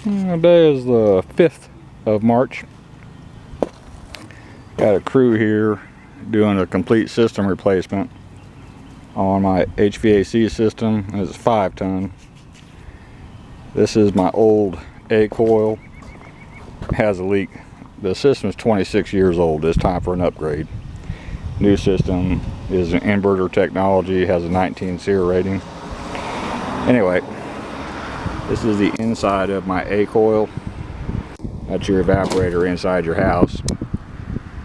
Today is the 5th of March. Got a crew here doing a complete system replacement on my HVAC system. It's 5-ton. This is my old A coil. Has a leak. The system is 26 years old. It's time for an upgrade. New system is an inverter technology, has a 19 SEER rating. Anyway, this is the inside of my A coil. That's your evaporator inside your house.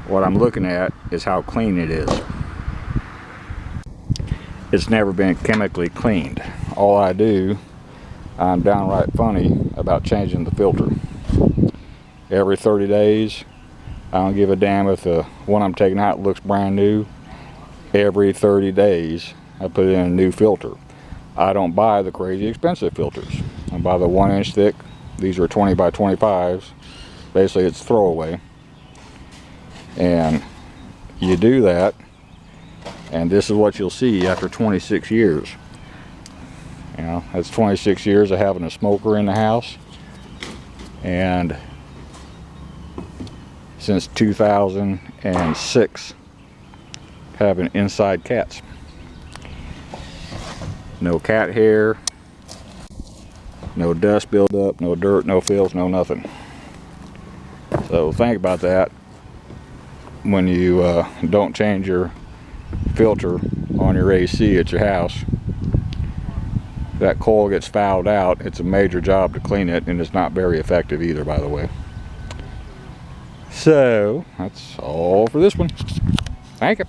What I'm looking at is how clean it is. It's never been chemically cleaned. All I do, I'm downright funny about changing the filter. Every 30 days, I don't give a damn if the one I'm taking out looks brand new. Every 30 days, I put in a new filter. I don't buy the crazy expensive filters. I buy the 1-inch thick. These are 20 by 25s. Basically, it's throwaway. And you do that, and this is what you'll see after 26 years. You know, that's 26 years of having a smoker in the house. And since 2006, having inside cats. No cat hair, no dust buildup, no dirt, no filth, no nothing. So think about that when you don't change your filter on your AC at your house. That coil gets fouled out. It's a major job to clean it, and it's not very effective either, by the way. So that's all for this one. Thank you.